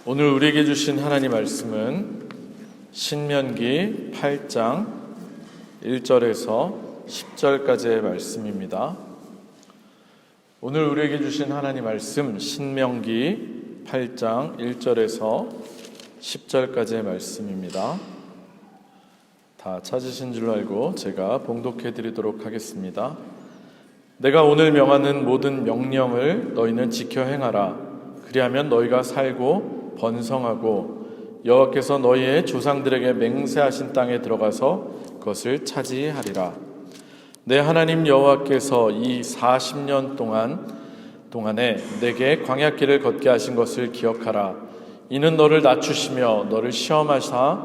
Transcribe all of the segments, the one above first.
오늘 우리에게 주신 하나님 말씀은 신명기 8장 1절에서 10절까지의 말씀입니다. 오늘 우리에게 주신 하나님 말씀 신명기 8장 1절에서 10절까지의 말씀입니다. 다 찾으신 줄 알고 제가 봉독해 드리도록 하겠습니다. 내가 오늘 명하는 모든 명령을 너희는 지켜 행하라. 그리하면 너희가 살고 번성하고 여호와께서 너희의 조상들에게 맹세하신 땅에 들어가서 그것을 차지하리라. 내 하나님 여호와께서 이 40년 동안에 내게 광야길을 걷게 하신 것을 기억하라. 이는 너를 낮추시며 너를 시험하사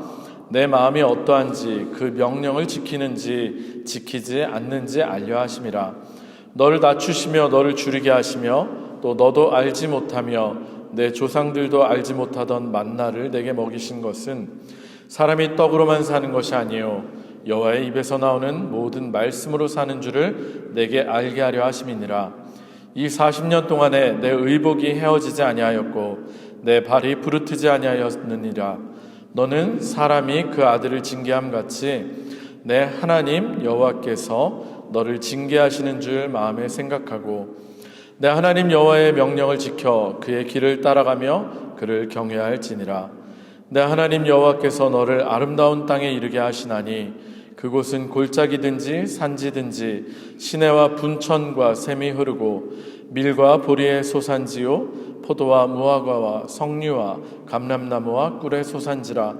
내 마음이 어떠한지 그 명령을 지키는지 지키지 않는지 알려 하심이라. 너를 낮추시며 너를 줄이게 하시며 또 너도 알지 못하며 내 조상들도 알지 못하던 만나를 내게 먹이신 것은 사람이 떡으로만 사는 것이 아니요 여호와의 입에서 나오는 모든 말씀으로 사는 줄을 내게 알게 하려 하심이니라. 이 40년 동안에 내 의복이 헤어지지 아니하였고 내 발이 부르트지 아니하였느니라. 너는 사람이 그 아들을 징계함 같이 내 하나님 여호와께서 너를 징계하시는 줄 마음에 생각하고 내 하나님 여호와의 명령을 지켜 그의 길을 따라가며 그를 경외할지니라. 내 하나님 여호와께서 너를 아름다운 땅에 이르게 하시나니 그곳은 골짜기든지 산지든지 시내와 분천과 샘이 흐르고 밀과 보리의 소산지요 포도와 무화과와 석류와 감람나무와 꿀의 소산지라.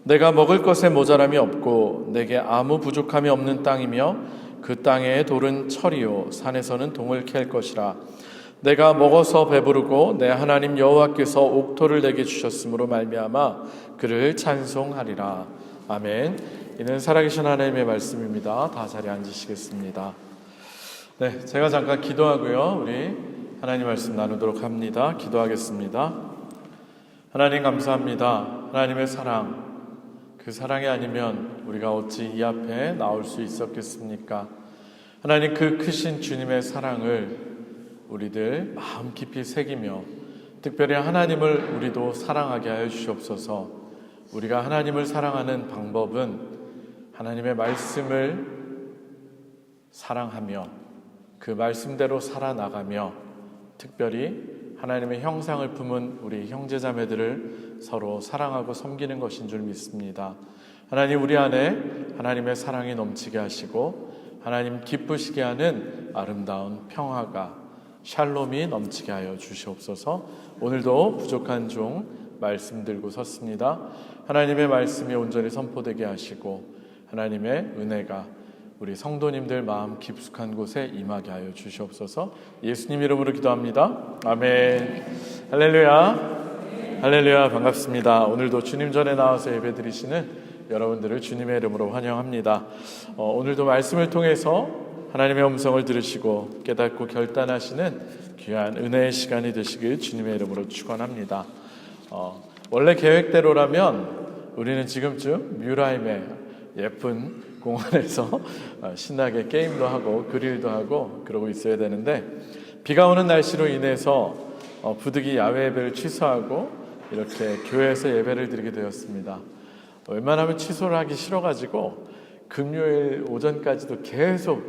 내가 먹을 것에 모자람이 없고 내게 아무 부족함이 없는 땅이며 그 땅의 돌은 철이요 산에서는 동을 캘 것이라. 내가 먹어서 배부르고 내 하나님 여호와께서 옥토를 내게 주셨으므로 말미암아 그를 찬송하리라. 아멘. 이는 살아계신 하나님의 말씀입니다. 다 자리에 앉으시겠습니다. 네, 제가 잠깐 기도하고요 우리 하나님 말씀 나누도록 합니다. 기도하겠습니다. 하나님 감사합니다. 하나님의 사랑, 그 사랑이 아니면 우리가 어찌 이 앞에 나올 수 있었겠습니까? 하나님, 그 크신 주님의 사랑을 우리들 마음 깊이 새기며 특별히 하나님을 우리도 사랑하게 하여 주시옵소서. 우리가 하나님을 사랑하는 방법은 하나님의 말씀을 사랑하며 그 말씀대로 살아나가며 특별히 하나님의 형상을 품은 우리 형제자매들을 서로 사랑하고 섬기는 것인 줄 믿습니다. 하나님, 우리 안에 하나님의 사랑이 넘치게 하시고 하나님 기쁘시게 하는 아름다운 평화가 샬롬이 넘치게 하여 주시옵소서. 오늘도 부족한 종 말씀 들고 섰습니다. 하나님의 말씀이 온전히 선포되게 하시고 하나님의 은혜가 우리 성도님들 마음 깊숙한 곳에 임하게 하여 주시옵소서. 예수님 이름으로 기도합니다. 아멘. 할렐루야. 할렐루야. 반갑습니다. 오늘도 주님 전에 나와서 예배드리시는 여러분들을 주님의 이름으로 환영합니다. 오늘도 말씀을 통해서 하나님의 음성을 들으시고 깨닫고 결단하시는 귀한 은혜의 시간이 되시길 주님의 이름으로 축원합니다. 원래 계획대로라면 우리는 지금쯤 뮤라임의 예쁜 공원에서 신나게 게임도 하고 그릴도 하고 그러고 있어야 되는데 비가 오는 날씨로 인해서 부득이 야외 예배를 취소하고 이렇게 교회에서 예배를 드리게 되었습니다. 웬만하면 취소를 하기 싫어가지고 금요일 오전까지도 계속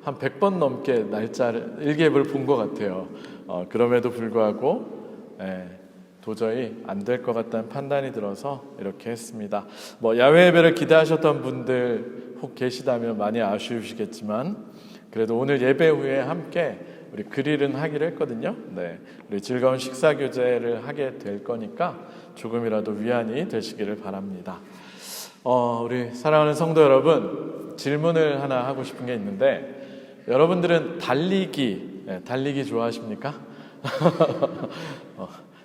한 100번 넘게 날짜를 일기예보를 본 것 같아요. 그럼에도 불구하고 도저히 안 될 것 같다는 판단이 들어서 이렇게 했습니다. 야외 예배를 기대하셨던 분들 혹 계시다면 많이 아쉬우시겠지만 그래도 오늘 예배 후에 함께 우리 그릴은 하기로 했거든요. 우리 즐거운 식사 교제를 하게 될 거니까 조금이라도 위안이 되시기를 바랍니다. 우리 사랑하는 성도 여러분, 질문을 하나 하고 싶은 게 있는데 여러분들은 달리기 좋아하십니까?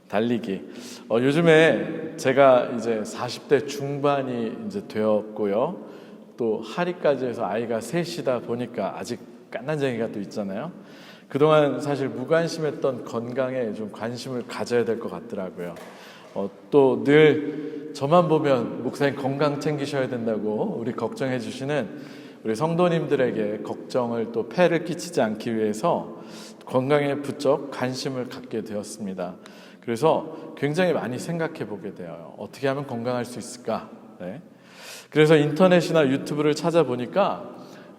달리기. 요즘에 제가 이제 40대 중반이 이제 되었고요. 또 하리까지 해서 아이가 셋이다 보니까 아직 깐난쟁이가 또 있잖아요. 그동안 사실 무관심했던 건강에 좀 관심을 가져야 될 것 같더라고요. 또 늘 저만 보면 목사님 건강 챙기셔야 된다고 우리 걱정해 주시는 우리 성도님들에게 걱정을 또 폐를 끼치지 않기 위해서 건강에 부쩍 관심을 갖게 되었습니다. 그래서 굉장히 많이 생각해 보게 돼요. 어떻게 하면 건강할 수 있을까? 네. 그래서 인터넷이나 유튜브를 찾아보니까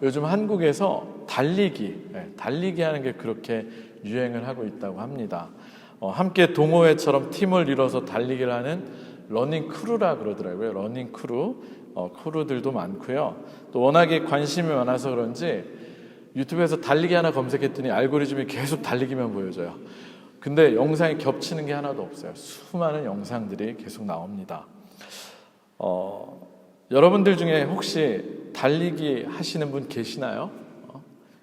요즘 한국에서 달리기 하는 게 그렇게 유행을 하고 있다고 합니다. 함께 동호회처럼 팀을 이뤄서 달리기를 하는 러닝 크루라 그러더라고요. 러닝 크루, 크루들도 많고요. 또 워낙에 관심이 많아서 그런지 유튜브에서 달리기 하나 검색했더니 알고리즘이 계속 달리기만 보여줘요. 근데 영상이 겹치는 게 하나도 없어요. 수많은 영상들이 계속 나옵니다. 여러분들 중에 혹시 달리기 하시는 분 계시나요?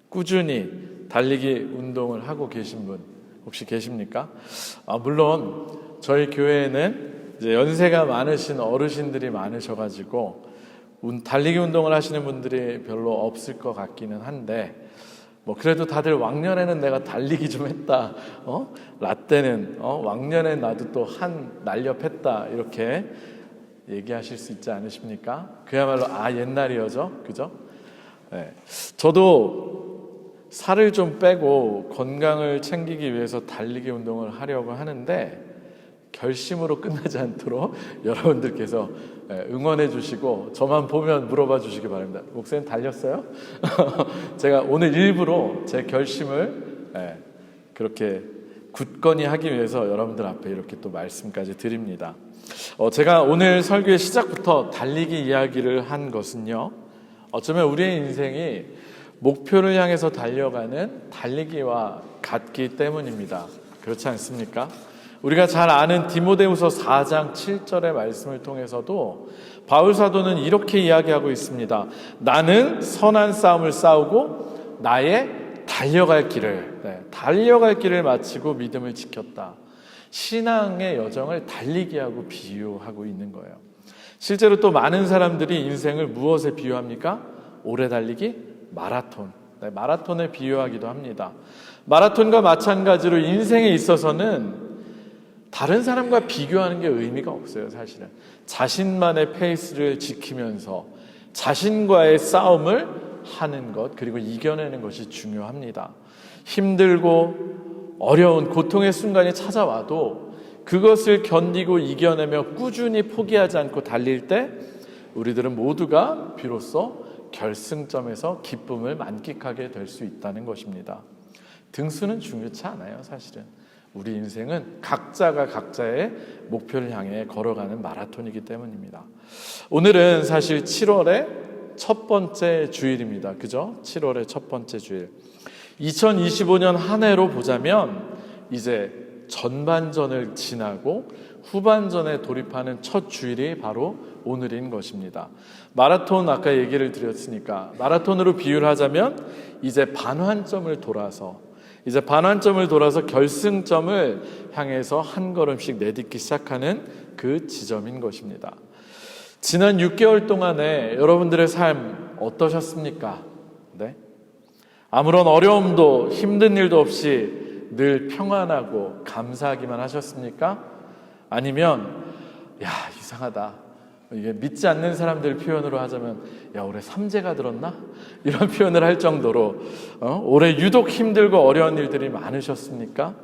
꾸준히 달리기 운동을 하고 계신 분 혹시 계십니까? 물론 저희 교회에는 이제 연세가 많으신 어르신들이 많으셔가지고 달리기 운동을 하시는 분들이 별로 없을 것 같기는 한데 그래도 다들 왕년에는 내가 달리기 좀 했다. 라떼는 왕년에 나도 또 한 날렵했다. 이렇게 얘기하실 수 있지 않으십니까? 그야말로 옛날이어죠, 그죠? 네. 저도 살을 좀 빼고 건강을 챙기기 위해서 달리기 운동을 하려고 하는데 결심으로 끝나지 않도록 여러분들께서 응원해 주시고 저만 보면 물어봐 주시기 바랍니다. 목사님 달렸어요? 제가 오늘 일부러 제 결심을 그렇게 굳건히 하기 위해서 여러분들 앞에 이렇게 또 말씀까지 드립니다. 제가 오늘 설교의 시작부터 달리기 이야기를 한 것은요, 어쩌면 우리의 인생이 목표를 향해서 달려가는 달리기와 같기 때문입니다. 그렇지 않습니까? 우리가 잘 아는 디모데후서 4장 7절의 말씀을 통해서도 바울 사도는 이렇게 이야기하고 있습니다. 나는 선한 싸움을 싸우고 나의 달려갈 길을 마치고 믿음을 지켰다. 신앙의 여정을 달리기하고 비유하고 있는 거예요. 실제로 또 많은 사람들이 인생을 무엇에 비유합니까? 오래 달리기? 마라톤. 마라톤에 비유하기도 합니다. 마라톤과 마찬가지로 인생에 있어서는 다른 사람과 비교하는 게 의미가 없어요, 사실은. 자신만의 페이스를 지키면서 자신과의 싸움을 하는 것, 그리고 이겨내는 것이 중요합니다. 힘들고 어려운 고통의 순간이 찾아와도 그것을 견디고 이겨내며 꾸준히 포기하지 않고 달릴 때 우리들은 모두가 비로소 결승점에서 기쁨을 만끽하게 될 수 있다는 것입니다. 등수는 중요치 않아요, 사실은. 우리 인생은 각자가 각자의 목표를 향해 걸어가는 마라톤이기 때문입니다. 오늘은 사실 7월의 첫 번째 주일입니다. 그죠? 7월의 첫 번째 주일. 2025년 한 해로 보자면 이제 전반전을 지나고 후반전에 돌입하는 첫 주일이 바로 오늘인 것입니다. 마라톤 아까 얘기를 드렸으니까 마라톤으로 비유를 하자면 이제 반환점을 돌아서 결승점을 향해서 한 걸음씩 내딛기 시작하는 그 지점인 것입니다. 지난 6개월 동안에 여러분들의 삶 어떠셨습니까? 네? 아무런 어려움도 힘든 일도 없이 늘 평안하고 감사하기만 하셨습니까? 아니면 이상하다. 이게 믿지 않는 사람들 표현으로 하자면 올해 삼재가 들었나? 이런 표현을 할 정도로 올해 유독 힘들고 어려운 일들이 많으셨습니까?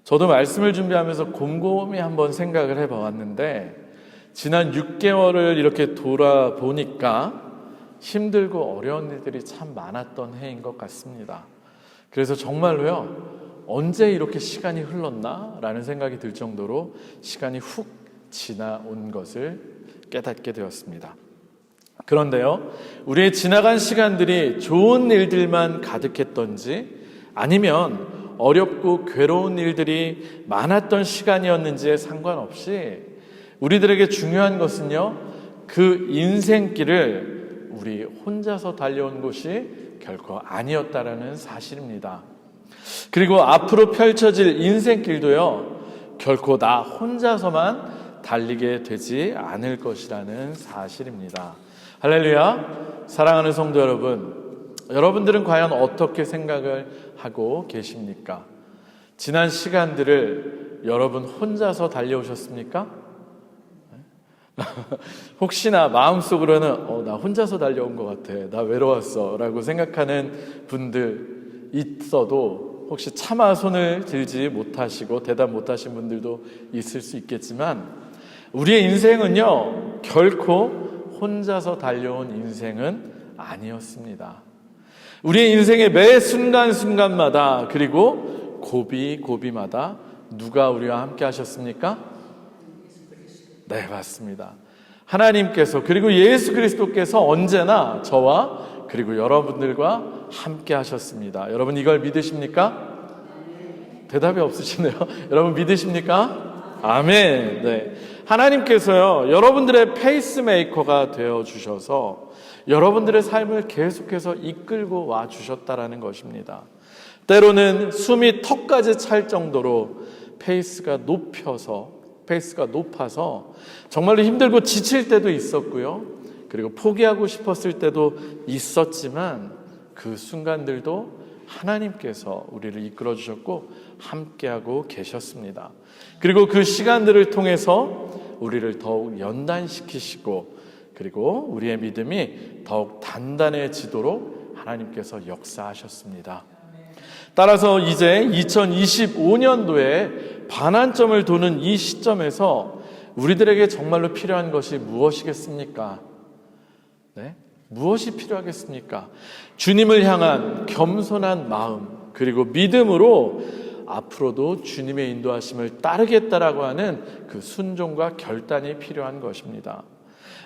저도 말씀을 준비하면서 곰곰이 한번 생각을 해보았는데 지난 6개월을 이렇게 돌아보니까 힘들고 어려운 일들이 참 많았던 해인 것 같습니다. 그래서 정말로요, 언제 이렇게 시간이 흘렀나? 라는 생각이 들 정도로 시간이 훅 지나온 것을 깨닫게 되었습니다. 그런데요, 우리의 지나간 시간들이 좋은 일들만 가득했던지 아니면 어렵고 괴로운 일들이 많았던 시간이었는지에 상관없이 우리들에게 중요한 것은요, 그 인생길을 우리 혼자서 달려온 것이 결코 아니었다라는 사실입니다. 그리고 앞으로 펼쳐질 인생길도요, 결코 나 혼자서만 달리게 되지 않을 것이라는 사실입니다. 할렐루야. 사랑하는 성도 여러분, 여러분들은 과연 어떻게 생각을 하고 계십니까? 지난 시간들을 여러분 혼자서 달려오셨습니까? 혹시나 마음속으로는 나 혼자서 달려온 것 같아, 나 외로웠어 라고 생각하는 분들 있어도 혹시 차마 손을 들지 못하시고 대답 못하신 분들도 있을 수 있겠지만, 우리의 인생은요 결코 혼자서 달려온 인생은 아니었습니다. 우리의 인생의 매 순간순간마다, 그리고 고비고비마다 누가 우리와 함께 하셨습니까? 네, 맞습니다. 하나님께서, 그리고 예수 그리스도께서 언제나 저와 그리고 여러분들과 함께 하셨습니다. 여러분 이걸 믿으십니까? 대답이 없으시네요. 여러분 믿으십니까? 아멘. 네. 하나님께서요 여러분들의 페이스메이커가 되어 주셔서 여러분들의 삶을 계속해서 이끌고 와 주셨다라는 것입니다. 때로는 숨이 턱까지 찰 정도로 페이스가 높아서 정말로 힘들고 지칠 때도 있었고요, 그리고 포기하고 싶었을 때도 있었지만, 그 순간들도 하나님께서 우리를 이끌어 주셨고 함께하고 계셨습니다. 그리고 그 시간들을 통해서 우리를 더욱 연단시키시고, 그리고 우리의 믿음이 더욱 단단해지도록 하나님께서 역사하셨습니다. 따라서 이제 2025년도에 반환점을 도는 이 시점에서 우리들에게 정말로 필요한 것이 무엇이겠습니까? 네? 무엇이 필요하겠습니까? 주님을 향한 겸손한 마음, 그리고 믿음으로 앞으로도 주님의 인도하심을 따르겠다라고 하는 그 순종과 결단이 필요한 것입니다.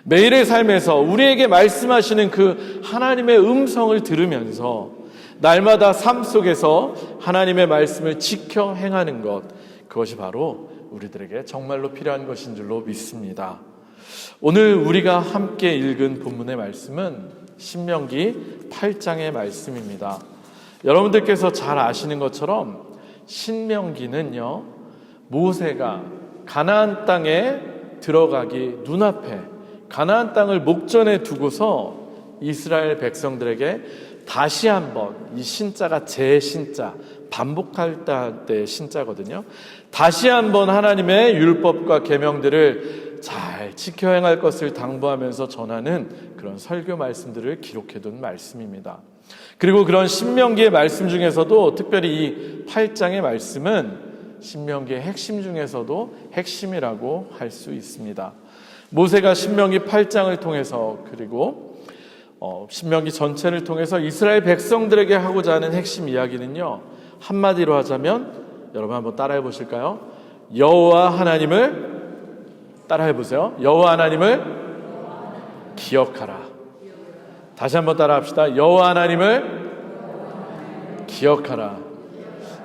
매일의 삶에서 우리에게 말씀하시는 그 하나님의 음성을 들으면서 날마다 삶 속에서 하나님의 말씀을 지켜 행하는 것, 그것이 바로 우리들에게 정말로 필요한 것인 줄로 믿습니다. 오늘 우리가 함께 읽은 본문의 말씀은 신명기 8장의 말씀입니다. 여러분들께서 잘 아시는 것처럼 신명기는요 모세가 가나안 땅에 들어가기 눈앞에 가나안 땅을 목전에 두고서 이스라엘 백성들에게 다시 한번, 이 신자가 재신자, 반복할 때 신자거든요. 다시 한번 하나님의 율법과 계명들을 잘 지켜 행할 것을 당부하면서 전하는 그런 설교 말씀들을 기록해둔 말씀입니다. 그리고 그런 신명기의 말씀 중에서도 특별히 이 8장의 말씀은 신명기의 핵심 중에서도 핵심이라고 할 수 있습니다. 모세가 신명기 8장을 통해서, 그리고 신명기 전체를 통해서 이스라엘 백성들에게 하고자 하는 핵심 이야기는요, 한마디로 하자면, 여러분 한번 따라해 보실까요? 여호와 하나님을 따라해 보세요. 여호와 하나님을 기억하라. 다시 한번 따라 합시다. 여호와 하나님을 기억하라.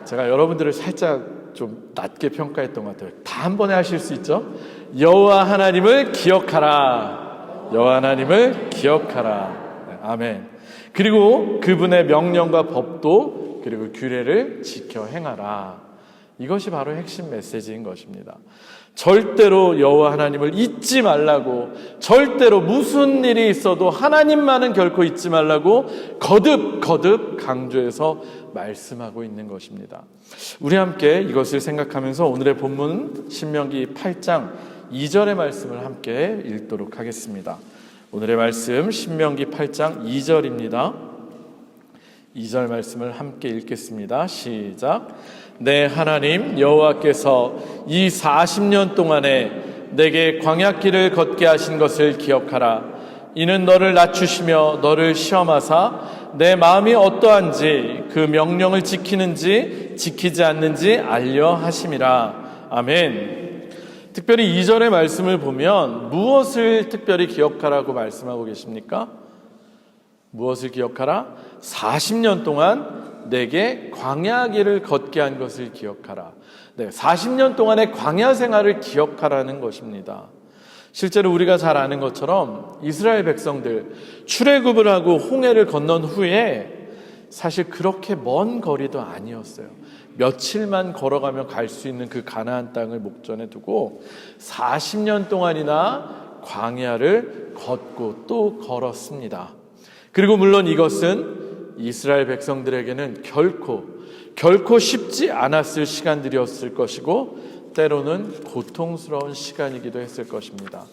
제가 여러분들을 살짝 좀 낮게 평가했던 것 같아요. 다 한 번에 하실 수 있죠? 여호와 하나님을 기억하라. 여호와 하나님을 기억하라. 네, 아멘. 그리고 그분의 명령과 법도, 그리고 규례를 지켜 행하라. 이것이 바로 핵심 메시지인 것입니다. 절대로 여호와 하나님을 잊지 말라고, 절대로 무슨 일이 있어도 하나님만은 결코 잊지 말라고 거듭 강조해서 말씀하고 있는 것입니다. 우리 함께 이것을 생각하면서 오늘의 본문 신명기 8장 2절의 말씀을 함께 읽도록 하겠습니다. 오늘의 말씀 신명기 8장 2절입니다. 2절 말씀을 함께 읽겠습니다. 시작. 내 하나님 여호와께서 이 40년 동안에 내게 광야길을 걷게 하신 것을 기억하라. 이는 너를 낮추시며 너를 시험하사 내 마음이 어떠한지 그 명령을 지키는지 지키지 않는지 알려 하심이라. 아멘. 특별히 2절의 말씀을 보면 무엇을 특별히 기억하라고 말씀하고 계십니까? 무엇을 기억하라? 40년 동안 내게 광야 길을 걷게 한 것을 기억하라. 네, 40년 동안의 광야 생활을 기억하라는 것입니다. 실제로 우리가 잘 아는 것처럼 이스라엘 백성들 출애굽을 하고 홍해를 건넌 후에 사실 그렇게 먼 거리도 아니었어요. 며칠만 걸어가면 갈 수 있는 그 가나안 땅을 목전에 두고 40년 동안이나 광야를 걷고 또 걸었습니다. 그리고 물론 이것은 이스라엘 백성들에게는 결코 쉽지 않았을 시간들이었을 것이고 때로는 고통스러운 시간이기도 했을 것입니다.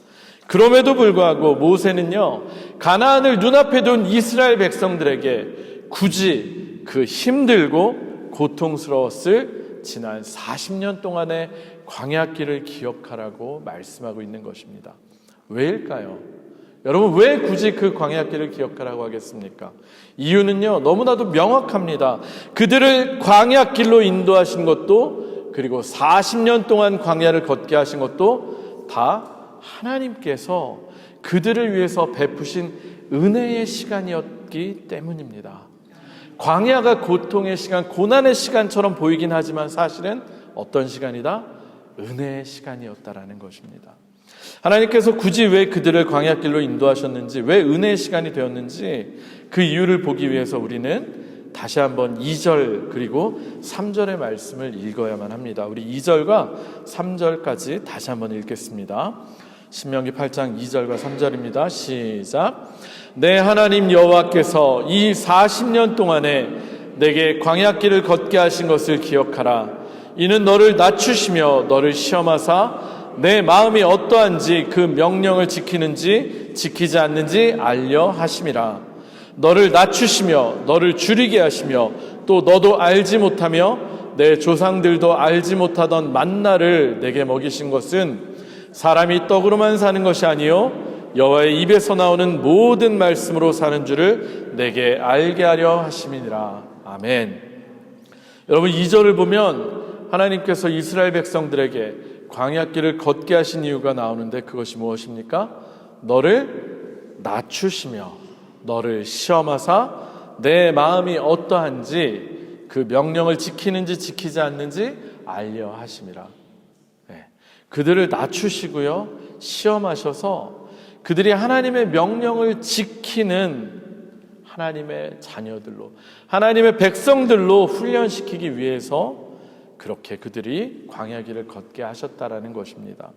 그럼에도 불구하고 모세는요, 가나안을 눈앞에 둔 이스라엘 백성들에게 굳이 그 힘들고 고통스러웠을 지난 40년 동안의 광야길을 기억하라고 말씀하고 있는 것입니다. 왜일까요? 여러분, 왜 굳이 그 광야길을 기억하라고 하겠습니까? 이유는요, 너무나도 명확합니다. 그들을 광야길로 인도하신 것도, 그리고 40년 동안 광야를 걷게 하신 것도 다 하나님께서 그들을 위해서 베푸신 은혜의 시간이었기 때문입니다. 광야가 고통의 시간, 고난의 시간처럼 보이긴 하지만 사실은 어떤 시간이다? 은혜의 시간이었다라는 것입니다. 하나님께서 굳이 왜 그들을 광야길로 인도하셨는지, 왜 은혜의 시간이 되었는지 그 이유를 보기 위해서 우리는 다시 한번 2절 그리고 3절의 말씀을 읽어야만 합니다. 우리 2절과 3절까지 다시 한번 읽겠습니다. 신명기 8장 2절과 3절입니다. 시작. 내 하나님 여호와께서 이 40년 동안에 내게 광야길을 걷게 하신 것을 기억하라. 이는 너를 낮추시며 너를 시험하사 내 마음이 어떠한지 그 명령을 지키는지 지키지 않는지 알려 하심이라. 너를 낮추시며 너를 줄이게 하시며 또 너도 알지 못하며 내 조상들도 알지 못하던 만나를 내게 먹이신 것은 사람이 떡으로만 사는 것이 아니요 여호와의 입에서 나오는 모든 말씀으로 사는 줄을 내게 알게 하려 하심이니라. 아멘. 여러분, 2절을 보면 하나님께서 이스라엘 백성들에게 광야길을 걷게 하신 이유가 나오는데 그것이 무엇입니까? 너를 낮추시며 너를 시험하사 내 마음이 어떠한지 그 명령을 지키는지 지키지 않는지 알려 하심이라. 네. 그들을 낮추시고요, 시험하셔서 그들이 하나님의 명령을 지키는 하나님의 자녀들로, 하나님의 백성들로 훈련시키기 위해서 그렇게 그들이 광야길을 걷게 하셨다라는 것입니다.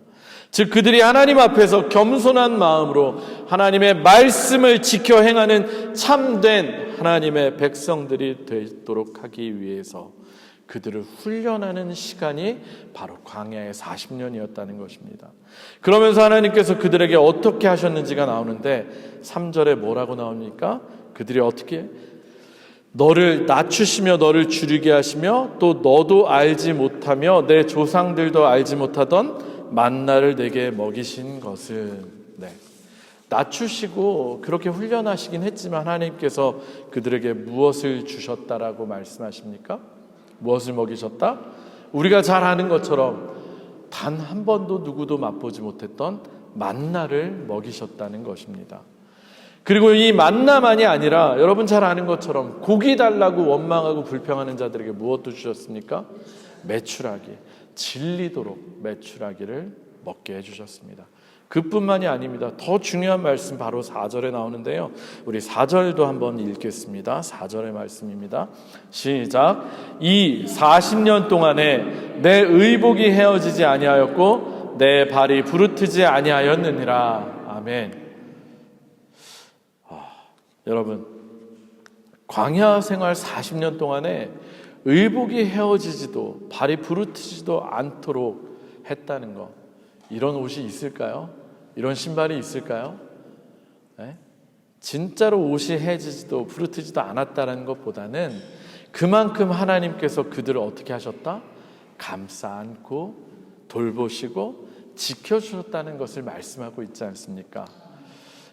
즉 그들이 하나님 앞에서 겸손한 마음으로 하나님의 말씀을 지켜 행하는 참된 하나님의 백성들이 되도록 하기 위해서 그들을 훈련하는 시간이 바로 광야의 40년이었다는 것입니다. 그러면서 하나님께서 그들에게 어떻게 하셨는지가 나오는데 3절에 뭐라고 나옵니까? 그들이 어떻게 너를 낮추시며 너를 줄이게 하시며 또 너도 알지 못하며 내 조상들도 알지 못하던 만나를 내게 먹이신 것은, 네, 낮추시고 그렇게 훈련하시긴 했지만 하나님께서 그들에게 무엇을 주셨다라고 말씀하십니까? 무엇을 먹이셨다? 우리가 잘 아는 것처럼 단 한 번도 누구도 맛보지 못했던 만나를 먹이셨다는 것입니다. 그리고 이 만나만이 아니라 여러분 잘 아는 것처럼 고기 달라고 원망하고 불평하는 자들에게 무엇도 주셨습니까? 메추라기, 질리도록 메추라기를 먹게 해주셨습니다. 그뿐만이 아닙니다. 더 중요한 말씀 바로 4절에 나오는데요, 우리 4절도 한번 읽겠습니다. 4절의 말씀입니다. 시작. 이 40년 동안에 내 의복이 헤어지지 아니하였고 내 발이 부르트지 아니하였느니라. 아멘. 여러분, 광야 생활 40년 동안에 의복이 헤어지지도 발이 부르트지도 않도록 했다는 것, 이런 옷이 있을까요? 이런 신발이 있을까요? 네? 진짜로 옷이 헤어지지도 부르트지도 않았다는 것보다는 그만큼 하나님께서 그들을 어떻게 하셨다? 감싸 안고 돌보시고 지켜주셨다는 것을 말씀하고 있지 않습니까?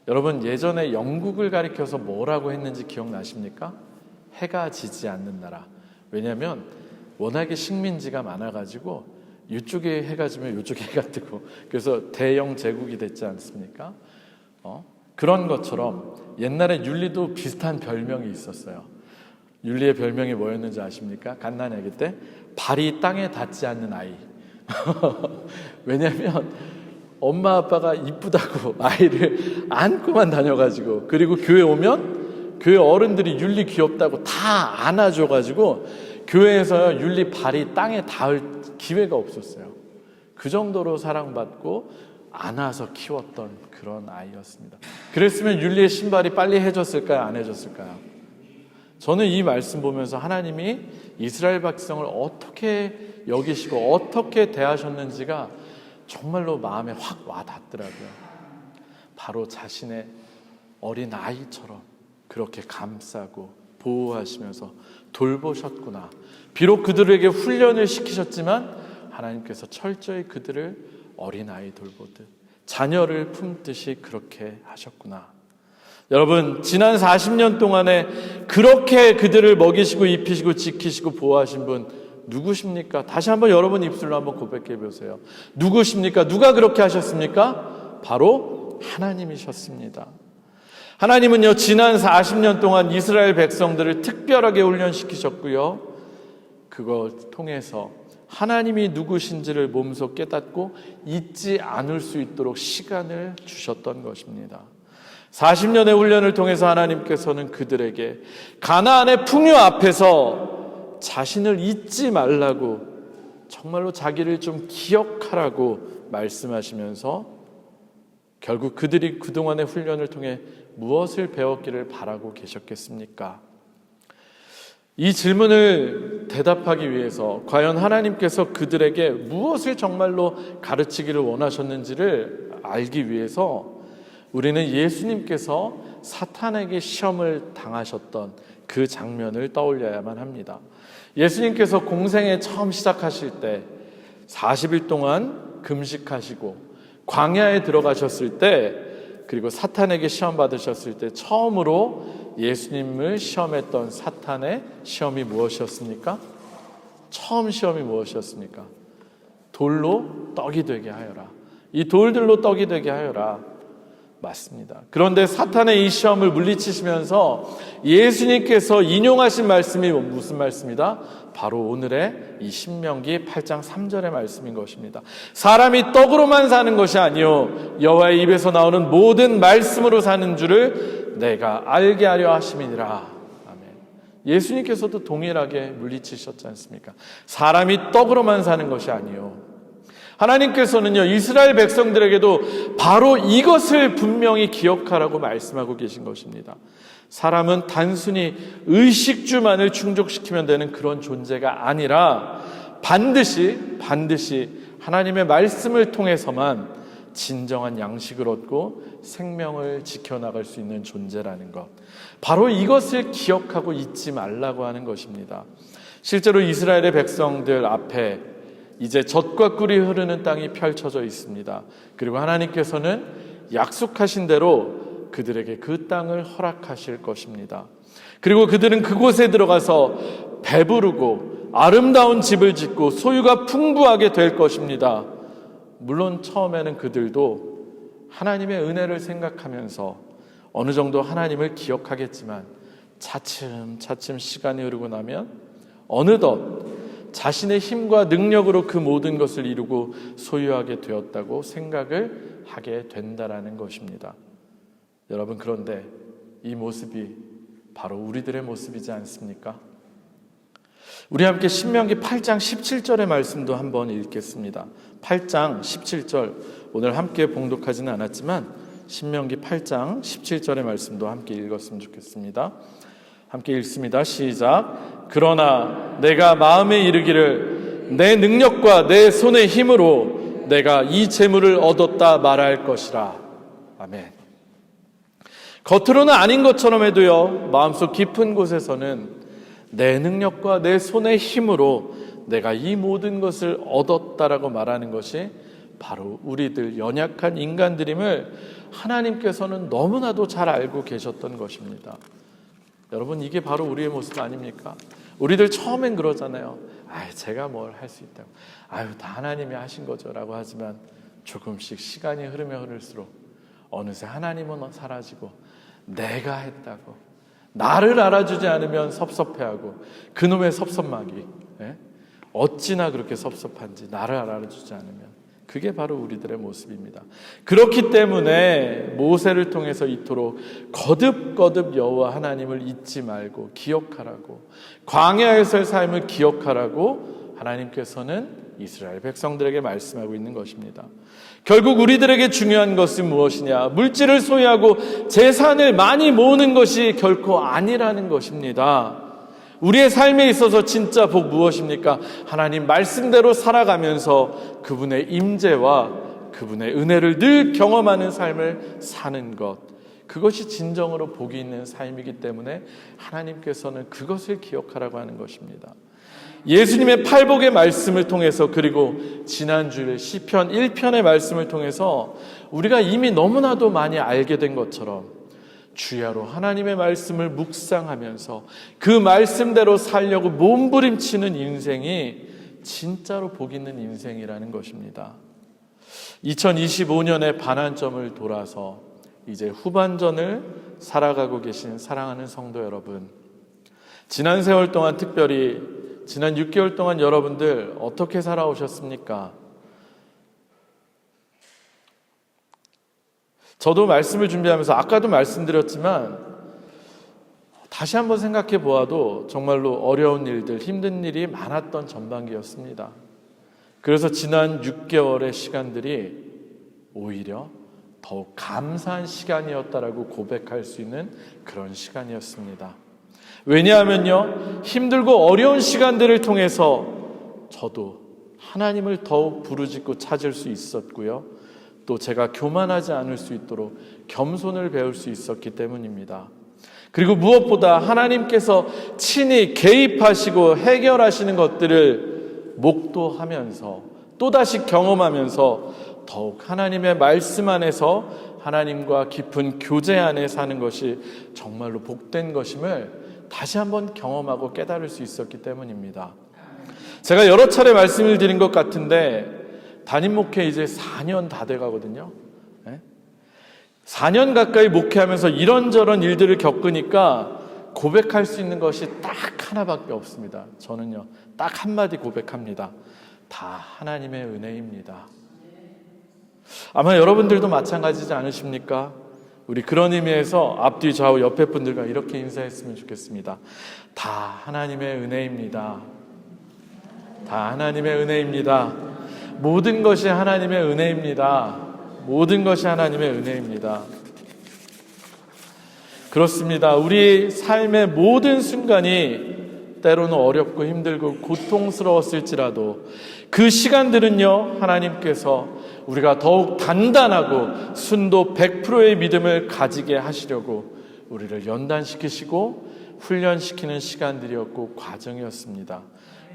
여러분, 예전에 영국을 가리켜서 뭐라고 했는지 기억나십니까? 해가 지지 않는 나라. 왜냐하면 워낙에 식민지가 많아가지고 이쪽에 해가 지면 이쪽에 해가 뜨고, 그래서 대영 제국이 됐지 않습니까? 그런 것처럼 옛날에 율리도 비슷한 별명이 있었어요. 율리의 별명이 뭐였는지 아십니까? 갓난아기 때 발이 땅에 닿지 않는 아이. 왜냐하면 엄마 아빠가 이쁘다고 아이를 안고만 다녀가지고, 그리고 교회 오면 교회 어른들이 율리 귀엽다고 다 안아줘가지고 교회에서 율리 발이 땅에 닿을 기회가 없었어요. 그 정도로 사랑받고 안아서 키웠던 그런 아이였습니다. 그랬으면 율리의 신발이 빨리 해줬을까요? 안 해줬을까요? 저는 이 말씀 보면서 하나님이 이스라엘 백성을 어떻게 여기시고 어떻게 대하셨는지가 정말로 마음에 확 와닿더라고요. 바로 자신의 어린 아이처럼 그렇게 감싸고 보호하시면서 돌보셨구나. 비록 그들에게 훈련을 시키셨지만 하나님께서 철저히 그들을 어린아이 돌보듯 자녀를 품듯이 그렇게 하셨구나. 여러분, 지난 40년 동안에 그렇게 그들을 먹이시고 입히시고 지키시고 보호하신 분 누구십니까? 다시 한번 여러분 입술로 한번 고백해 보세요. 누구십니까? 누가 그렇게 하셨습니까? 바로 하나님이셨습니다. 하나님은요, 지난 40년 동안 이스라엘 백성들을 특별하게 훈련시키셨고요, 그걸 통해서 하나님이 누구신지를 몸소 깨닫고 잊지 않을 수 있도록 시간을 주셨던 것입니다. 40년의 훈련을 통해서 하나님께서는 그들에게 가나안의 풍요 앞에서 자신을 잊지 말라고, 정말로 자기를 좀 기억하라고 말씀하시면서 결국 그들이 그동안의 훈련을 통해 무엇을 배웠기를 바라고 계셨겠습니까? 이 질문을 대답하기 위해서 과연 하나님께서 그들에게 무엇을 정말로 가르치기를 원하셨는지를 알기 위해서 우리는 예수님께서 사탄에게 시험을 당하셨던 그 장면을 떠올려야만 합니다. 예수님께서 공생에 처음 시작하실 때 40일 동안 금식하시고 광야에 들어가셨을 때, 그리고 사탄에게 시험 받으셨을 때 처음으로 예수님을 시험했던 사탄의 시험이 무엇이었습니까? 처음 시험이 무엇이었습니까? 돌로 떡이 되게 하여라. 이 돌들로 떡이 되게 하여라. 맞습니다. 그런데 사탄의 이 시험을 물리치시면서 예수님께서 인용하신 말씀이 무슨 말씀이다? 바로 오늘의 이 신명기 8장 3절의 말씀인 것입니다. 사람이 떡으로만 사는 것이 아니요 여호와의 입에서 나오는 모든 말씀으로 사는 줄을 내가 알게 하려 하심이니라. 아멘. 예수님께서도 동일하게 물리치셨지 않습니까? 사람이 떡으로만 사는 것이 아니요, 하나님께서는요, 이스라엘 백성들에게도 바로 이것을 분명히 기억하라고 말씀하고 계신 것입니다. 사람은 단순히 의식주만을 충족시키면 되는 그런 존재가 아니라 반드시 하나님의 말씀을 통해서만 진정한 양식을 얻고 생명을 지켜나갈 수 있는 존재라는 것, 바로 이것을 기억하고 잊지 말라고 하는 것입니다. 실제로 이스라엘의 백성들 앞에 이제 젖과 꿀이 흐르는 땅이 펼쳐져 있습니다. 그리고 하나님께서는 약속하신 대로 그들에게 그 땅을 허락하실 것입니다. 그리고 그들은 그곳에 들어가서 배부르고 아름다운 집을 짓고 소유가 풍부하게 될 것입니다. 물론 처음에는 그들도 하나님의 은혜를 생각하면서 어느 정도 하나님을 기억하겠지만 차츰 시간이 흐르고 나면 어느덧 자신의 힘과 능력으로 그 모든 것을 이루고 소유하게 되었다고 생각을 하게 된다라는 것입니다. 여러분, 그런데 이 모습이 바로 우리들의 모습이지 않습니까? 우리 함께 신명기 8장 17절의 말씀도 한번 읽겠습니다. 8장 17절, 오늘 함께 봉독하지는 않았지만 신명기 8장 17절의 말씀도 함께 읽었으면 좋겠습니다. 함께 읽습니다. 시작. 그러나 내가 마음에 이르기를 내 능력과 내 손의 힘으로 내가 이 재물을 얻었다 말할 것이라. 아멘. 겉으로는 아닌 것처럼 해도요, 마음속 깊은 곳에서는 내 능력과 내 손의 힘으로 내가 이 모든 것을 얻었다라고 말하는 것이 바로 우리들 연약한 인간들임을 하나님께서는 너무나도 잘 알고 계셨던 것입니다. 여러분, 이게 바로 우리의 모습 아닙니까? 우리들 처음엔 그러잖아요. 제가 뭘 할 수 있다고. 다 하나님이 하신 거죠 라고 하지만 조금씩 시간이 흐르면 흐를수록 어느새 하나님은 사라지고 내가 했다고, 나를 알아주지 않으면 섭섭해하고, 그놈의 섭섭마귀, 어찌나 그렇게 섭섭한지, 나를 알아주지 않으면. 그게 바로 우리들의 모습입니다. 그렇기 때문에 모세를 통해서 이토록 거듭 여호와 하나님을 잊지 말고 기억하라고, 광야에서의 삶을 기억하라고 하나님께서는 이스라엘 백성들에게 말씀하고 있는 것입니다. 결국 우리들에게 중요한 것은 무엇이냐? 물질을 소유하고 재산을 많이 모으는 것이 결코 아니라는 것입니다. 우리의 삶에 있어서 진짜 복 무엇입니까? 하나님 말씀대로 살아가면서 그분의 임재와 그분의 은혜를 늘 경험하는 삶을 사는 것, 그것이 진정으로 복이 있는 삶이기 때문에 하나님께서는 그것을 기억하라고 하는 것입니다. 예수님의 팔복의 말씀을 통해서, 그리고 지난주에 시편 1편의 말씀을 통해서 우리가 이미 너무나도 많이 알게 된 것처럼 주야로 하나님의 말씀을 묵상하면서 그 말씀대로 살려고 몸부림치는 인생이 진짜로 복 있는 인생이라는 것입니다. 2025년의 반환점을 돌아서 이제 후반전을 살아가고 계신 사랑하는 성도 여러분, 지난 세월 동안, 특별히 지난 6개월 동안 여러분들 어떻게 살아오셨습니까? 저도 말씀을 준비하면서 아까도 말씀드렸지만 다시 한번 생각해 보아도 정말로 어려운 일들, 힘든 일이 많았던 전반기였습니다. 그래서 지난 6개월의 시간들이 오히려 더욱 감사한 시간이었다라고 고백할 수 있는 그런 시간이었습니다. 왜냐하면요, 힘들고 어려운 시간들을 통해서 저도 하나님을 더욱 부르짖고 찾을 수 있었고요, 또 제가 교만하지 않을 수 있도록 겸손을 배울 수 있었기 때문입니다. 그리고 무엇보다 하나님께서 친히 개입하시고 해결하시는 것들을 목도하면서 또다시 경험하면서 더욱 하나님의 말씀 안에서 하나님과 깊은 교제 안에 사는 것이 정말로 복된 것임을 다시 한번 경험하고 깨달을 수 있었기 때문입니다. 제가 여러 차례 말씀을 드린 것 같은데 담임 목회 이제 4년 다 돼가거든요. 4년 가까이 목회하면서 이런저런 일들을 겪으니까 고백할 수 있는 것이 딱 하나밖에 없습니다. 저는요, 딱 한마디 고백합니다. 다 하나님의 은혜입니다. 아마 여러분들도 마찬가지지 않으십니까? 우리 그런 의미에서 앞뒤 좌우 옆에 분들과 이렇게 인사했으면 좋겠습니다. 다 하나님의 은혜입니다. 다 하나님의 은혜입니다. 모든 것이 하나님의 은혜입니다. 모든 것이 하나님의 은혜입니다. 그렇습니다. 우리 삶의 모든 순간이 때로는 어렵고 힘들고 고통스러웠을지라도 그 시간들은요, 하나님께서 우리가 더욱 단단하고 순도 100%의 믿음을 가지게 하시려고 우리를 연단시키시고 훈련시키는 시간들이었고 과정이었습니다.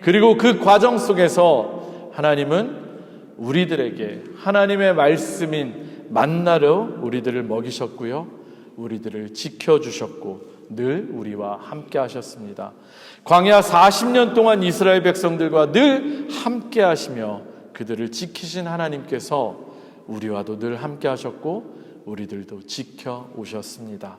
그리고 그 과정 속에서 하나님은 우리들에게 하나님의 말씀인 만나로 우리들을 먹이셨고요, 우리들을 지켜주셨고 늘 우리와 함께 하셨습니다. 광야 40년 동안 이스라엘 백성들과 늘 함께 하시며 그들을 지키신 하나님께서 우리와도 늘 함께 하셨고 우리들도 지켜오셨습니다.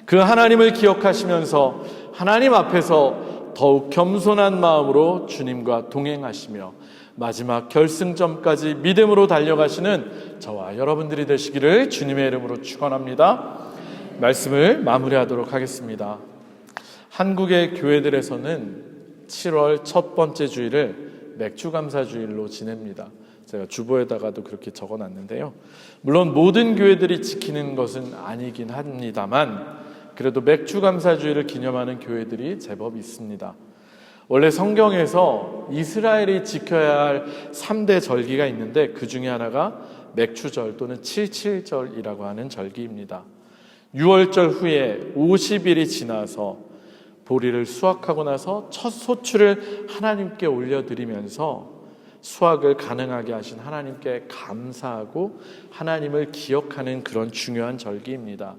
그 하나님을 기억하시면서 하나님 앞에서 더욱 겸손한 마음으로 주님과 동행하시며 마지막 결승점까지 믿음으로 달려가시는 저와 여러분들이 되시기를 주님의 이름으로 축원합니다. 말씀을 마무리하도록 하겠습니다. 한국의 교회들에서는 7월 첫 번째 주일을 맥주감사주일로 지냅니다. 제가 주보에다가도 그렇게 적어놨는데요. 물론 모든 교회들이 지키는 것은 아니긴 합니다만 그래도 맥주감사주일을 기념하는 교회들이 제법 있습니다. 원래 성경에서 이스라엘이 지켜야 할 3대 절기가 있는데 그 중에 하나가 맥추절 또는 77절이라고 하는 절기입니다. 6월절 후에 50일이 지나서 보리를 수확하고 나서 첫 소출을 하나님께 올려드리면서 수확을 가능하게 하신 하나님께 감사하고 하나님을 기억하는 그런 중요한 절기입니다.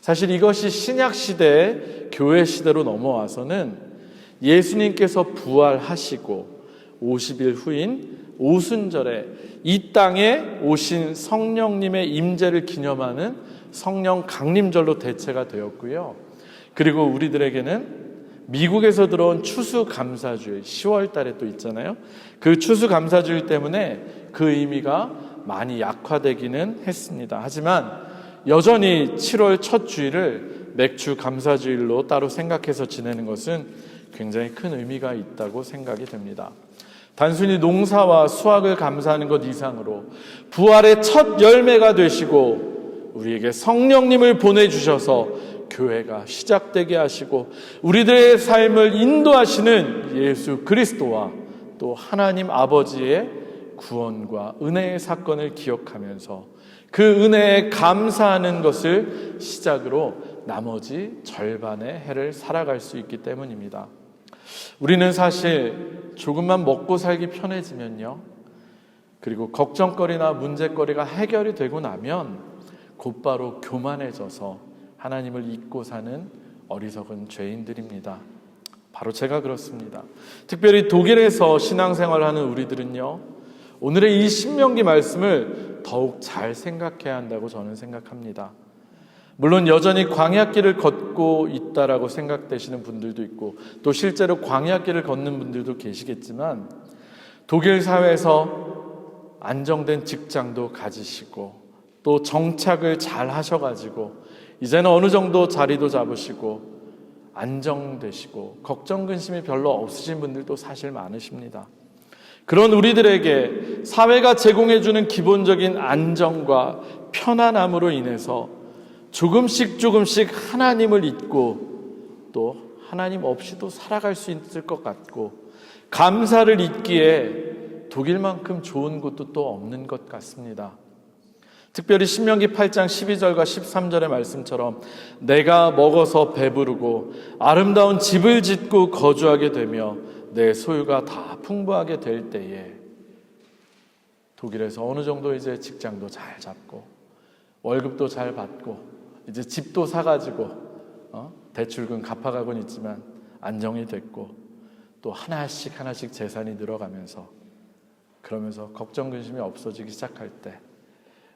사실 이것이 신약 시대, 교회 시대로 넘어와서는 예수님께서 부활하시고 50일 후인 오순절에 이 땅에 오신 성령님의 임재를 기념하는 성령 강림절로 대체가 되었고요. 그리고 우리들에게는 미국에서 들어온 추수감사주일 10월 달에 또 있잖아요. 그 추수감사주일 때문에 그 의미가 많이 약화되기는 했습니다. 하지만 여전히 7월 첫 주일을 맥주감사주일로 따로 생각해서 지내는 것은 굉장히 큰 의미가 있다고 생각이 됩니다. 단순히 농사와 수확을 감사하는 것 이상으로 부활의 첫 열매가 되시고 우리에게 성령님을 보내주셔서 교회가 시작되게 하시고 우리들의 삶을 인도하시는 예수 그리스도와 또 하나님 아버지의 구원과 은혜의 사건을 기억하면서 그 은혜에 감사하는 것을 시작으로 나머지 절반의 해를 살아갈 수 있기 때문입니다. 우리는 사실 조금만 먹고 살기 편해지면요, 그리고 걱정거리나 문제거리가 해결이 되고 나면 곧바로 교만해져서 하나님을 잊고 사는 어리석은 죄인들입니다. 바로 제가 그렇습니다. 특별히 독일에서 신앙생활하는 우리들은요, 오늘의 이 신명기 말씀을 더욱 잘 생각해야 한다고 저는 생각합니다. 물론 여전히 광야길을 걷고 있다라고 생각되시는 분들도 있고, 또 실제로 광야길을 걷는 분들도 계시겠지만, 독일 사회에서 안정된 직장도 가지시고 또 정착을 잘 하셔가지고 이제는 어느 정도 자리도 잡으시고 안정되시고 걱정 근심이 별로 없으신 분들도 사실 많으십니다. 그런 우리들에게 사회가 제공해주는 기본적인 안정과 편안함으로 인해서 조금씩 하나님을 잊고 또 하나님 없이도 살아갈 수 있을 것 같고, 감사를 잊기에 독일만큼 좋은 곳도 또 없는 것 같습니다. 특별히 신명기 8장 12절과 13절의 말씀처럼 내가 먹어서 배부르고 아름다운 집을 짓고 거주하게 되며 내 소유가 다 풍부하게 될 때에, 독일에서 어느 정도 이제 직장도 잘 잡고 월급도 잘 받고 이제 집도 사가지고 대출금 갚아가고는 있지만 안정이 됐고 또 하나씩 재산이 늘어가면서, 그러면서 걱정 근심이 없어지기 시작할 때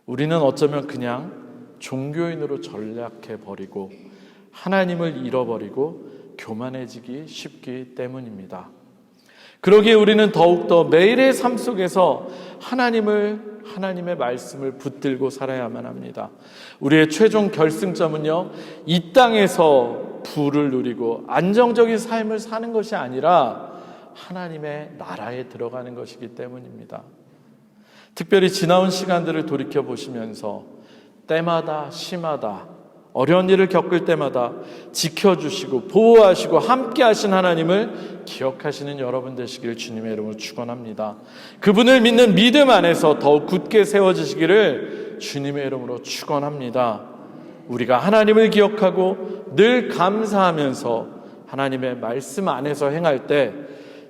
우리는 어쩌면 그냥 종교인으로 전락해버리고 하나님을 잃어버리고 교만해지기 쉽기 때문입니다. 그러기에 우리는 더욱더 매일의 삶 속에서 하나님의 말씀을 붙들고 살아야만 합니다. 우리의 최종 결승점은요, 이 땅에서 부를 누리고 안정적인 삶을 사는 것이 아니라 하나님의 나라에 들어가는 것이기 때문입니다. 특별히 지나온 시간들을 돌이켜보시면서 때마다 시마다 어려운 일을 겪을 때마다 지켜주시고 보호하시고 함께 하신 하나님을 기억하시는 여러분 되시기를 주님의 이름으로 축원합니다. 그분을 믿는 믿음 안에서 더욱 굳게 세워지시기를 주님의 이름으로 축원합니다. 우리가 하나님을 기억하고 늘 감사하면서 하나님의 말씀 안에서 행할 때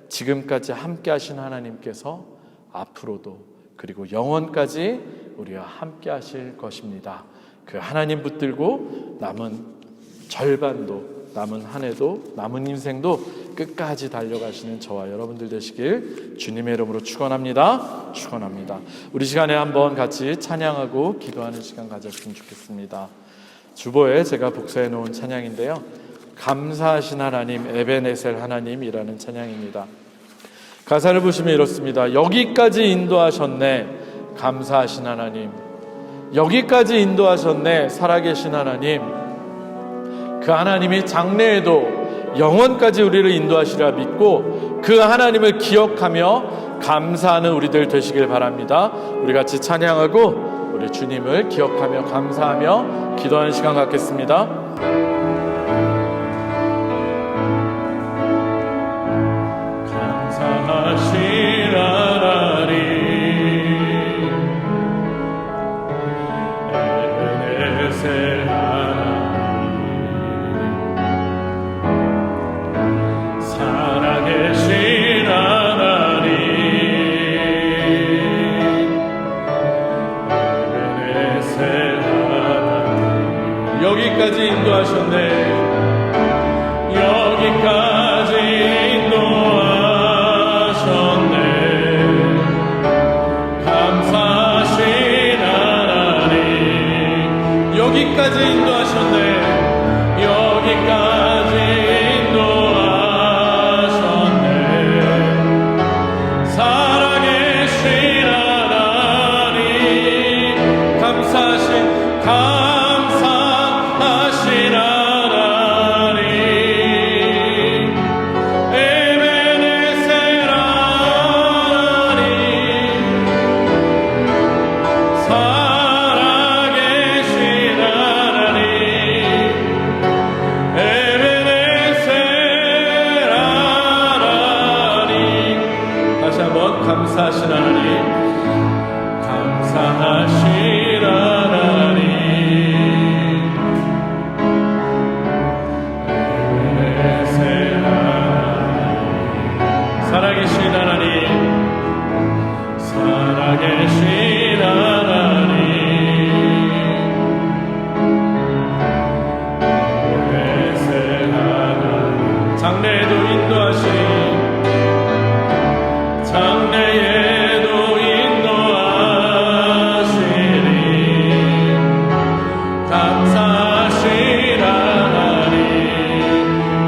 지금까지 함께 하신 하나님께서 앞으로도 그리고 영원까지 우리와 함께 하실 것입니다. 그 하나님 붙들고 남은 절반도, 남은 한 해도, 남은 인생도 끝까지 달려가시는 저와 여러분들 되시길 주님의 이름으로 축원합니다. 축원합니다. 우리 시간에 한번 같이 찬양하고 기도하는 시간 가졌으면 좋겠습니다. 주보에 제가 복사해 놓은 찬양인데요, 감사하신 하나님, 에베네셀 하나님이라는 찬양입니다. 가사를 보시면 이렇습니다. 여기까지 인도하셨네, 감사하신 하나님. 여기까지 인도하셨네, 살아계신 하나님. 그 하나님이 장래에도 영원까지 우리를 인도하시리라 믿고 그 하나님을 기억하며 감사하는 우리들 되시길 바랍니다. 우리 같이 찬양하고 우리 주님을 기억하며 감사하며 기도하는 시간 갖겠습니다. 여기까지 인도하셨네, 여기까지 인도하셨네, 감사하신 하나님. 여기까지 인도하셨네, 여기까지 인도하셨네, 살아계신 하나님. 감사하신 하나님, 살아계신 하나님, 장래에도 인도하시니, 장래에도 인도하시니, 감사하신 하나님,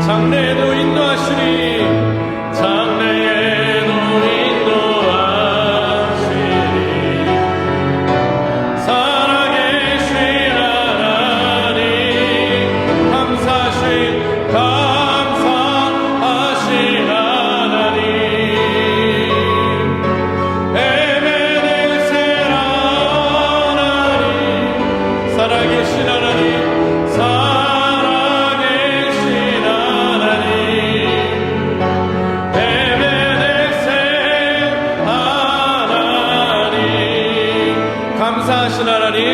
장래에도 인도하시니, 장래에도 인도하시니, 살아계신 하나님, 감사하신 감사하신 하나님,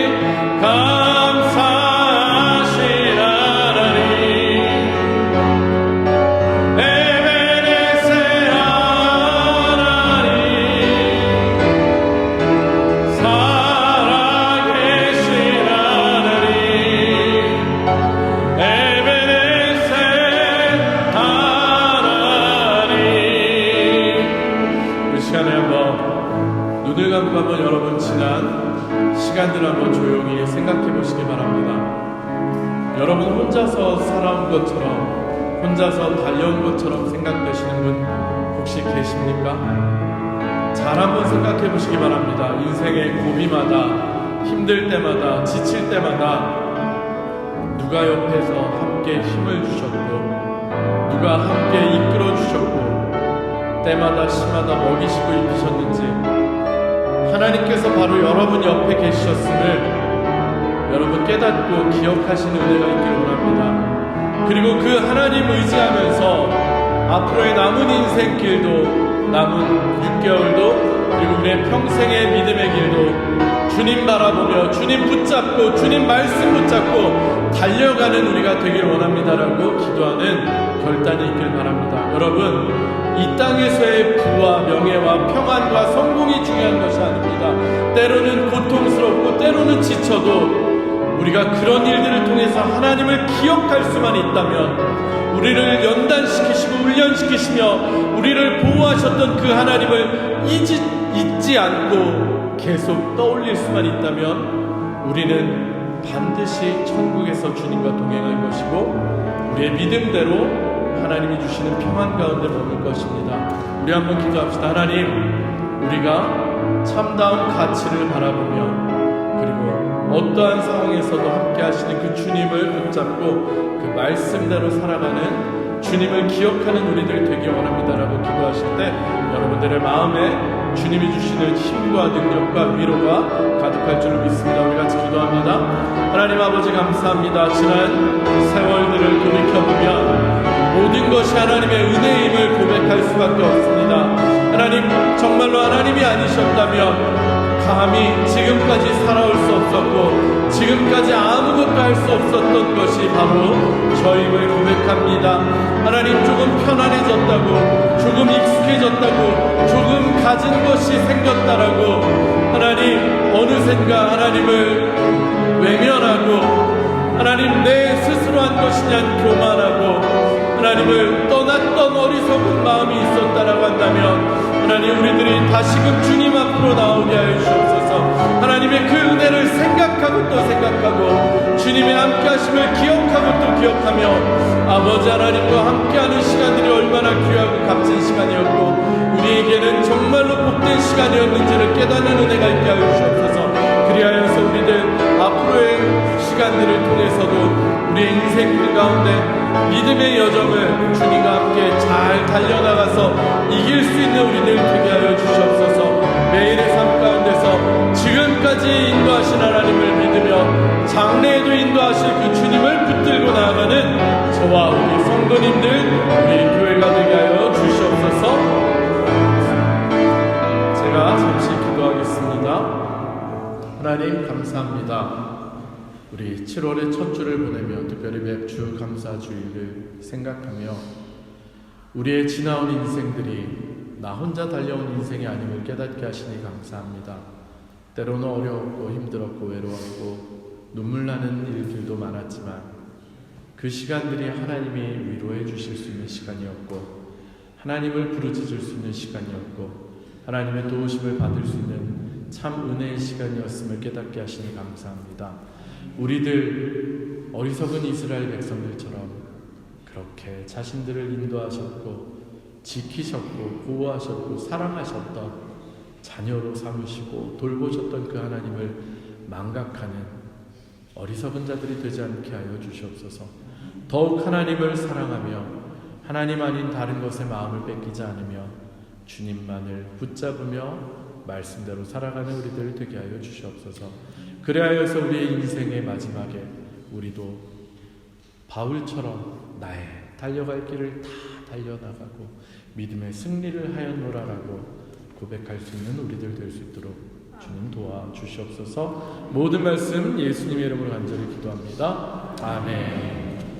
감사하신 하나님, 에베네셀 하나님, 살아계신 하나님, 에베네셀 하나님. 그 시간에 한번 눈을 감고 한번 여러분 지난 시간들 한번 조용히 생각해 보시기 바랍니다. 여러분 혼자서 살아온 것처럼, 혼자서 달려온 것처럼 생각되시는 분 혹시 계십니까? 잘 한번 생각해 보시기 바랍니다. 인생의 고비마다, 힘들 때마다, 지칠 때마다 누가 옆에서 함께 힘을 주셨고, 누가 함께 이끌어 주셨고, 때마다 시마다 먹이시고 입히셨는지 하나님께서 바로 여러분 옆에 계셨음을 여러분 깨닫고 기억하시는 은혜가 있기를 원합니다. 그리고 그 하나님 의지하면서 앞으로의 남은 인생길도, 남은 6개월도, 그리고 우리의 평생의 믿음의 길도 주님 바라보며 주님 붙잡고 주님 말씀 붙잡고 달려가는 우리가 되기를 원합니다라고 기도하는 결단이 있길 바랍니다. 여러분, 이 땅에서의 부와 명예와 평안과 성공이 중요한 것이 아닙니다. 때로는 고통스럽고 때로는 지쳐도 우리가 그런 일들을 통해서 하나님을 기억할 수만 있다면, 우리를 연단시키시고 훈련시키시며 우리를 보호하셨던 그 하나님을 잊지 않고 계속 떠올릴 수만 있다면 우리는 반드시 천국에서 주님과 동행할 것이고 우리의 믿음대로 하나님이 주시는 평안 가운데 머물 것입니다. 우리 한번 기도합시다. 하나님, 우리가 참다운 가치를 바라보며 그리고 어떠한 상황에서도 함께 하시는 그 주님을 붙잡고 그 말씀대로 살아가는 주님을 기억하는 우리들 되기 원합니다라고 기도하실 때 여러분들의 마음에 주님이 주시는 힘과 능력과 위로가 가득할 줄로 믿습니다. 우리 같이 기도합니다. 하나님 아버지 감사합니다. 지난 세월들을 돌이켜보면 모든 것이 하나님의 은혜임을 고백할 수밖에 없습니다. 하나님, 정말로 하나님이 아니셨다면 감히 지금까지 살아올 수 없었고 지금까지 아무것도 할 수 없었던 것이 바로 저임을 고백합니다. 하나님, 조금 편안해졌다고, 조금 익숙해졌다고, 조금 가진 것이 생겼다라고 하나님 어느샌가 하나님을 외면하고 하나님 내 스스로 한 것이냐 교만하고 하나님을 떠났던 어리석은 마음이 있었다라고 한다면 하나님, 우리들이 다시금 주님 앞으로 나오게 하여 주옵소서. 하나님의 그 은혜를 생각하고 또 생각하고 주님의 함께하심을 기억하고 또 기억하며 아버지 하나님과 함께하는 시간들이 얼마나 귀하고 값진 시간이었고 우리에게는 정말로 복된 시간이었는지를 깨닫는 은혜가 있게 하여 주옵소서. 그리하여서 우리들 앞으로의 시간들을 통해서도 우리의 인생길 가운데 믿음의 여정을 주님과 함께 잘 달려나가서 이길 수 있는 우리들 되게 하여 주시옵소서. 매일의 삶 가운데서 지금까지 인도하신 하나님을 믿으며 장래에도 인도하실 그 주님을 붙들고 나아가는 저와 우리 성도님들, 우리 교회가 되게 하여 주시옵소서. 제가 잠시 기도하겠습니다. 하나님 감사합니다. 우리 7월의 첫 주를 보내며 특별히 맵주 감사주일을 생각하며 우리의 지나온 인생들이 나 혼자 달려온 인생이 아님을 깨닫게 하시니 감사합니다. 때로는 어려웠고 힘들었고 외로웠고 눈물 나는 일들도 많았지만 그 시간들이 하나님이 위로해 주실 수 있는 시간이었고 하나님을 부르짖을 수 있는 시간이었고 하나님의 도우심을 받을 수 있는 참 은혜의 시간이었음을 깨닫게 하시니 감사합니다. 우리들 어리석은 이스라엘 백성들처럼 그렇게 자신들을 인도하셨고 지키셨고 보호하셨고 사랑하셨던 자녀로 삼으시고 돌보셨던 그 하나님을 망각하는 어리석은 자들이 되지 않게 하여 주시옵소서. 더욱 하나님을 사랑하며 하나님 아닌 다른 것에 마음을 뺏기지 않으며 주님만을 붙잡으며 말씀대로 살아가는 우리들 되게 하여 주시옵소서. 그래하여서 우리의 인생의 마지막에 우리도 바울처럼 나의 달려갈 길을 다 달려나가고 믿음의 승리를 하였노라라고 고백할 수 있는 우리들 될 수 있도록 주님 도와주시옵소서. 모든 말씀 예수님의 이름으로 간절히 기도합니다. 아멘.